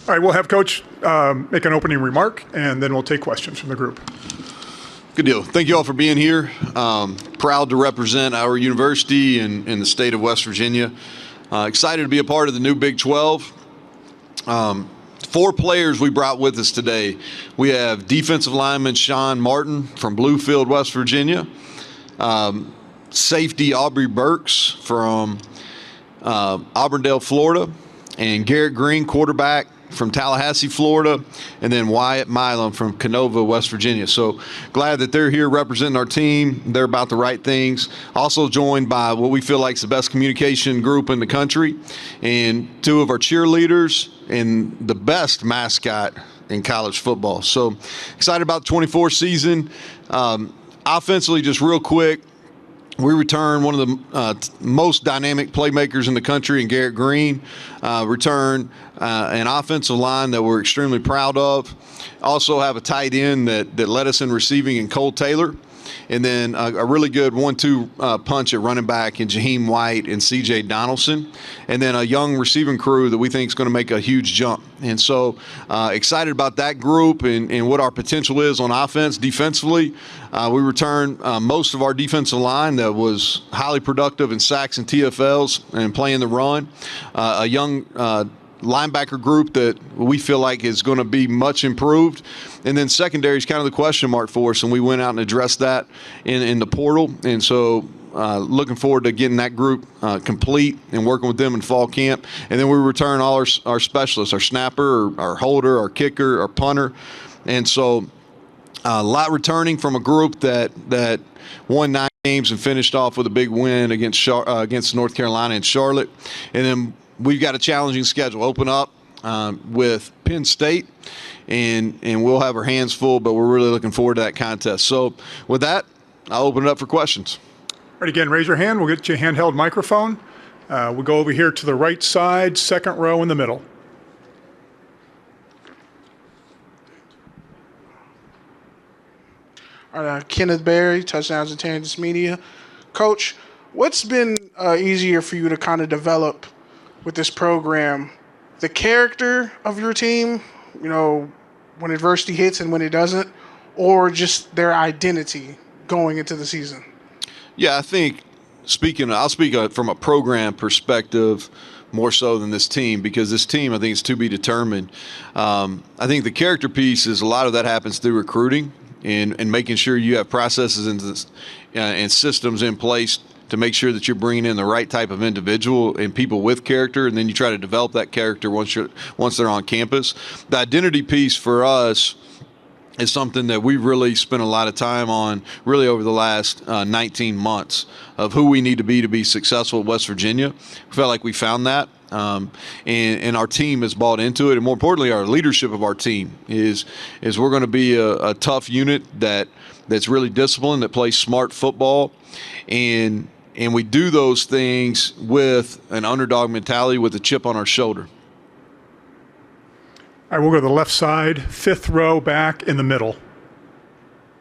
All right, we'll have Coach make an opening remark, and then we'll take questions from the group. Good deal. Thank you all for being here. Proud to represent our university in the state of West Virginia. Excited to be a part of the new Big 12. 4 players we brought with us today. We have defensive lineman Sean Martin from Bluefield, West Virginia. Safety Aubrey Burks from Auburndale, Florida. And Garrett Green, quarterback from Tallahassee, Florida, and then Wyatt Milam from Canova, West Virginia. So glad that they're here representing our team. They're about the right things. Also joined by what we feel like is the best communication group in the country, and 2 of our cheerleaders and the best mascot in college football. So excited about the 24 season. Offensively, just real quick, we return one of the most dynamic playmakers in the country in Garrett Green. Return an offensive line that we're extremely proud of. Also have a tight end that led us in receiving in Cole Taylor. And then a really good 1-2 punch at running back in Jaheim White and C.J. Donaldson. And then a young receiving crew that we think is going to make a huge jump. And so excited about that group and what our potential is on offense. Defensively, we return most of our defensive line that was highly productive in sacks and TFLs and playing the run. A young linebacker group that we feel like is going to be much improved. And then secondary is kind of the question mark for us, and we went out and addressed that in the portal. And so looking forward to getting that group complete and working with them in fall camp. And then we return all our specialists, our snapper, our holder, our kicker, our punter. And so a lot returning from a group that won 9 games and finished off with a big win against North Carolina and Charlotte. And then we've got a challenging schedule. Open up with Penn State, and we'll have our hands full, but we're really looking forward to that contest. So with that, I'll open it up for questions. All right, again, raise your hand. We'll get you a handheld microphone. We'll go over here to the right side, second row in the middle. All right, Kenneth Berry, Touchdowns and Tangents Media. Coach, what's been easier for you to kind of develop with this program? The character of your team, you know, when adversity hits and when it doesn't, or just their identity going into the season? Yeah, I think I'll speak from a program perspective more so than this team, because this team, I think, is to be determined. I think the character piece is a lot of that happens through recruiting and making sure you have processes and systems in place to make sure that you're bringing in the right type of individual and people with character, and then you try to develop that character once they're on campus. The identity piece for us is something that we've really spent a lot of time on really over the last 19 months of who we need to be successful at West Virginia. We felt like we found that. And our team has bought into it, and more importantly, our leadership of our team is we're going to be a tough unit that's really disciplined, that plays smart football, and we do those things with an underdog mentality, with a chip on our shoulder. All right, we'll go to the left side, fifth row back in the middle.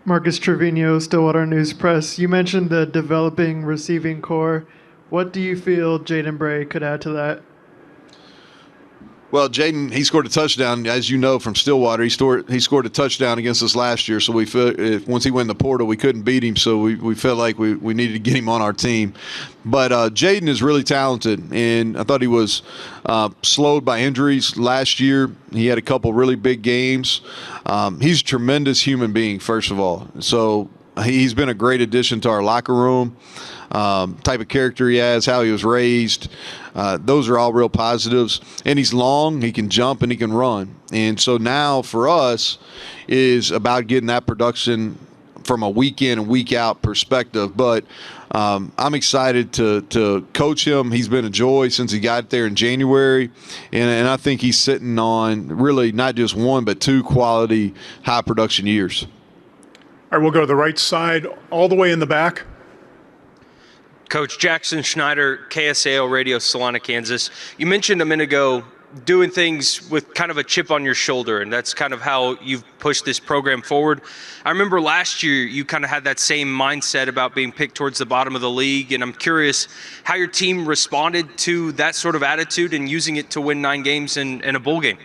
Marcus Trevino, Stillwater News Press. You mentioned the developing receiving core. What do you feel Jaden Bray could add to that? Well, Jaden, he scored a touchdown, as you know, from Stillwater. He scored a touchdown against us last year, so we felt once he went in the portal, we couldn't beat him, so we felt like we needed to get him on our team. But Jaden is really talented, and I thought he was slowed by injuries last year. He had a couple really big games. He's a tremendous human being, first of all. So he's been a great addition to our locker room. Type of character he has, how he was raised, those are all real positives. And he's long, he can jump, and he can run. And so now for us is about getting that production from a week in and week out perspective. But I'm excited to coach him. He's been a joy since he got there in January. And I think he's sitting on really not just one but 2 quality high production years. All right, we'll go to the right side all the way in the back. Coach Jackson Schneider, KSAL Radio, Salina, Kansas. You mentioned a minute ago doing things with kind of a chip on your shoulder, and that's kind of how you've pushed this program forward. I remember last year you kind of had that same mindset about being picked towards the bottom of the league, and I'm curious how your team responded to that sort of attitude and using it to win 9 games in a bowl game.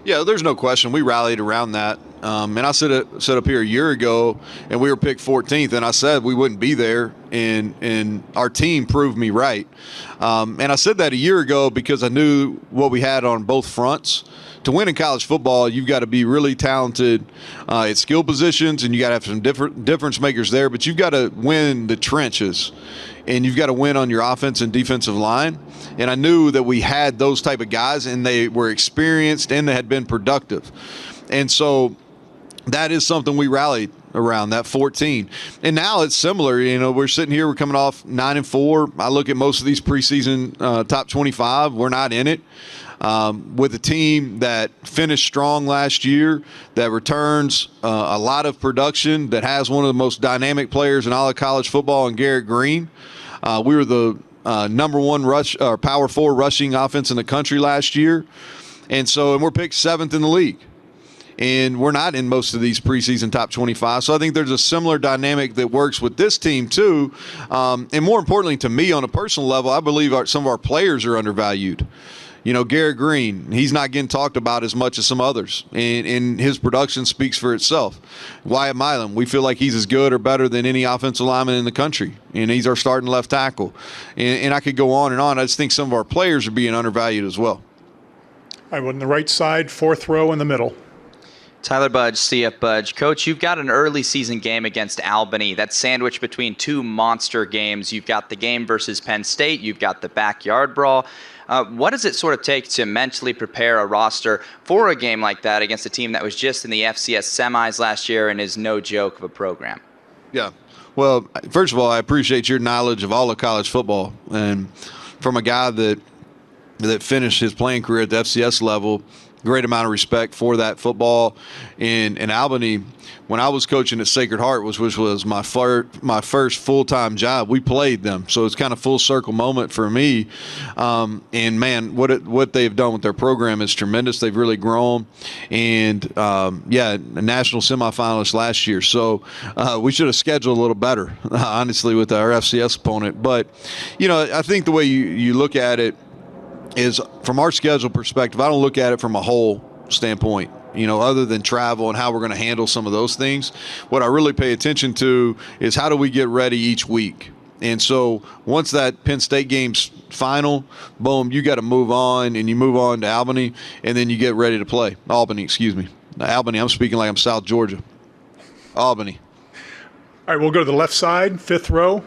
Yeah, there's no question. We rallied around that. And I set up here a year ago, and we were picked 14th, and I said we wouldn't be there, and our team proved me right. And I said that a year ago because I knew what we had on both fronts. To win in college football, you've got to be really talented at skill positions, and you got to have some difference makers there, but you've got to win the trenches, and you've got to win on your offense and defensive line. And I knew that we had those type of guys, and they were experienced and they had been productive. And so that is something we rallied around, that 14. And now it's similar. We're sitting here, we're coming off 9-4. I look at most of these preseason top 25. We're not in it. With a team that finished strong last year, that returns a lot of production, that has one of the most dynamic players in all of college football in Garrett Green. We were the number one Power 4 rushing offense in the country last year. And we're picked 7th in the league. And we're not in most of these preseason top 25. So I think there's a similar dynamic that works with this team too. And more importantly to me on a personal level, I believe some of our players are undervalued. Garrett Green, he's not getting talked about as much as some others, and his production speaks for itself. Wyatt Milam, we feel like he's as good or better than any offensive lineman in the country, and he's our starting left tackle. And I could go on and on. I just think some of our players are being undervalued as well. All right, well, on the right side, 4th row in the middle. Tyler Budge, CF Budge. Coach, you've got an early season game against Albany. That's sandwiched between 2 monster games. You've got the game versus Penn State. You've got the backyard brawl. What does it sort of take to mentally prepare a roster for a game like that against a team that was just in the FCS semis last year and is no joke of a program? Yeah. Well, first of all, I appreciate your knowledge of all of college football. And from a guy that finished his playing career at the FCS level, great amount of respect for that football. In Albany, when I was coaching at Sacred Heart, which was my first full-time job, we played them. So it's kind of full circle moment for me. And man, what they've done with their program is tremendous. They've really grown. And a national semifinalist last year. So we should have scheduled a little better, honestly, with our FCS opponent. But, I think the way you look at it is from our schedule perspective, I don't look at it from a whole standpoint. Other than travel and how we're going to handle some of those things. What I really pay attention to is how do we get ready each week. And so once that Penn State game's final, boom, you got to move on, and you move on to Albany, and then you get ready to play. Albany, I'm speaking like I'm South Georgia. Albany. All right, we'll go to the left side, 5th row.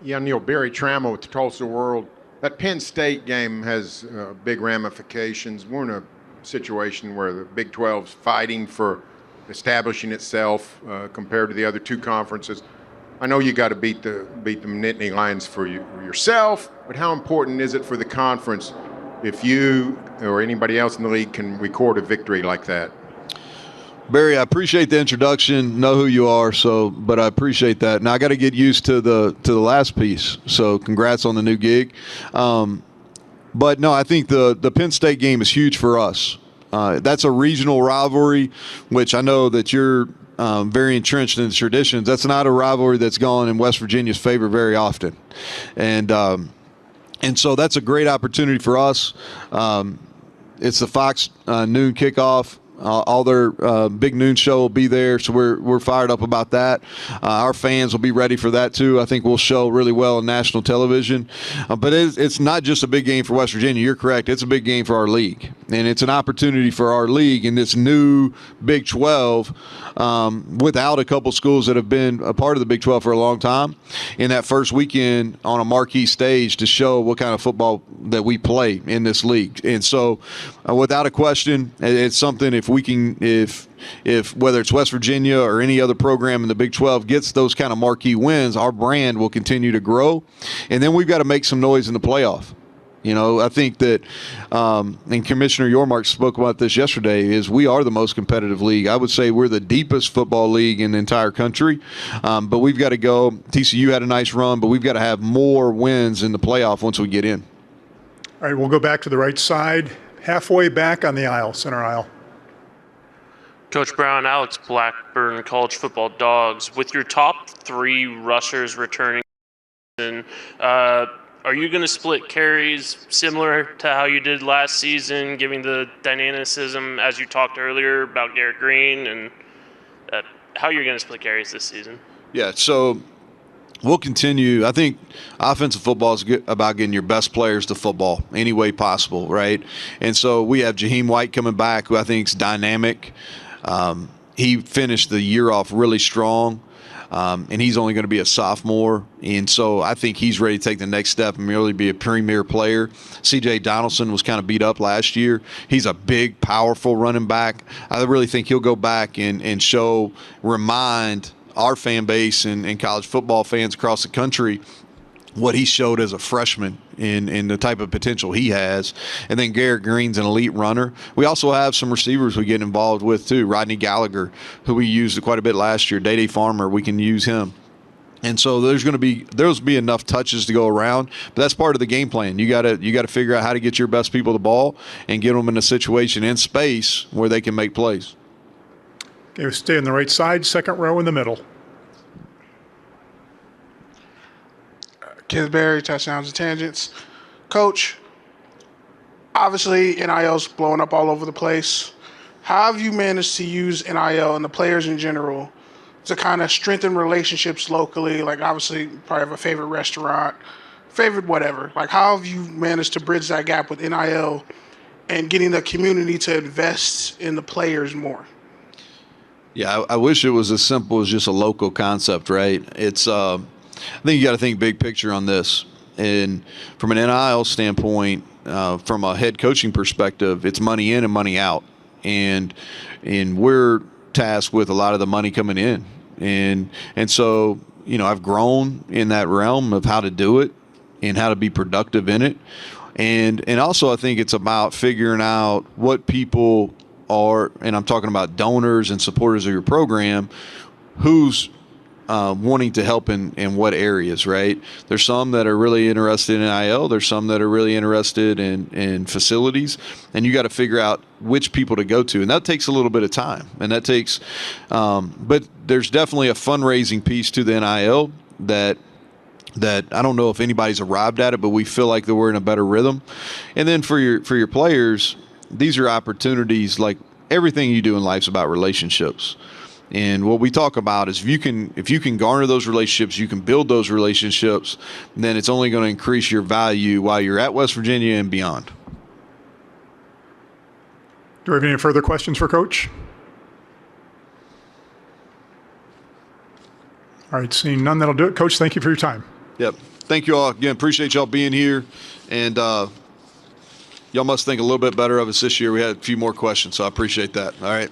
Yeah, Neal, Barry Trammell with the Tulsa World. That Penn State game has big ramifications. We're in a situation where the Big 12's fighting for establishing itself compared to the other 2 conferences. I know you got to beat the Nittany Lions for yourself, but how important is it for the conference if you or anybody else in the league can record a victory like that? Barry, I appreciate the introduction. Know who you are, but I appreciate that. Now I got to get used to the last piece. So congrats on the new gig. But no, I think the Penn State game is huge for us. That's a regional rivalry, which I know that you're very entrenched in the traditions. That's not a rivalry that's gone in West Virginia's favor very often, and so that's a great opportunity for us. It's the Fox noon kickoff. All their big noon show will be there, so we're fired up about that. Our fans will be ready for that too. I think we'll show really well on national television. But it's not just a big game for West Virginia. You're correct. It's a big game for our league, and it's an opportunity for our league in this new Big 12 without a couple schools that have been a part of the Big 12 for a long time in that first weekend on a marquee stage to show what kind of football that we play in this league. And so without a question, it's something if whether it's West Virginia or any other program in the Big 12 gets those kind of marquee wins, our brand will continue to grow. And then we've got to make some noise in the playoff. I think that, and Commissioner Yormark spoke about this yesterday, is we are the most competitive league. I would say we're the deepest football league in the entire country, but we've got to go. TCU had a nice run, but we've got to have more wins in the playoff once we get in. All right, we'll go back to the right side, halfway back on the aisle, center aisle. Coach Brown, Alex Blackburn, College Football Dogs. With your top 3 rushers returning, are you going to split carries similar to how you did last season, giving the dynamicism as you talked earlier about Garrett Green, and how you're going to split carries this season? Yeah, so we'll continue. I think offensive football is about getting your best players to football any way possible, right? And so we have Jaheim White coming back, who I think is dynamic. He finished the year off really strong. And he's only going to be a sophomore. And so I think he's ready to take the next step and really be a premier player. C.J. Donaldson was kind of beat up last year. He's a big, powerful running back. I really think he'll go back and remind our fan base and college football fans across the country what he showed as a freshman in the type of potential he has. And then Garrett Green's an elite runner. We also have some receivers we get involved with too. Rodney Gallagher, who we used quite a bit last year. Day Farmer, we can use him. And so there'll be enough touches to go around, but that's part of the game plan. You got to figure out how to get your best people the ball and get them in a situation in space where they can make plays. Okay, stay on the right side, second row in the middle. Kenneth Berry, touchdowns and tangents. Coach, obviously NIL's blowing up all over the place. How have you managed to use NIL and the players in general to kind of strengthen relationships locally? Like, obviously, you probably have a favorite restaurant, favorite whatever. Like, how have you managed to bridge that gap with NIL and getting the community to invest in the players more? Yeah, I wish it was as simple as just a local concept, right? It's I think you got to think big picture on this. And from an NIL standpoint, from a head coaching perspective, it's money in and money out. And we're tasked with a lot of the money coming in. And so, I've grown in that realm of how to do it and how to be productive in it. And also I think it's about figuring out what people are, and I'm talking about donors and supporters of your program, who's wanting to help in what areas, right? There's some that are really interested in NIL. There's some that are really interested in facilities. And you got to figure out which people to go to. And that takes a little bit of time. And that takes but there's definitely a fundraising piece to the NIL that I don't know if anybody's arrived at it, but we feel like that we're in a better rhythm. And then for your players, these are opportunities. Like everything you do in life is about relationships. And what we talk about is if you can garner those relationships, you can build those relationships, then it's only going to increase your value while you're at West Virginia and beyond. Do we have any further questions for Coach? All right, seeing none, that'll do it. Coach, thank you for your time. Yep. Thank you all. Again, appreciate y'all being here. And y'all must think a little bit better of us this year. We had a few more questions, so I appreciate that. All right.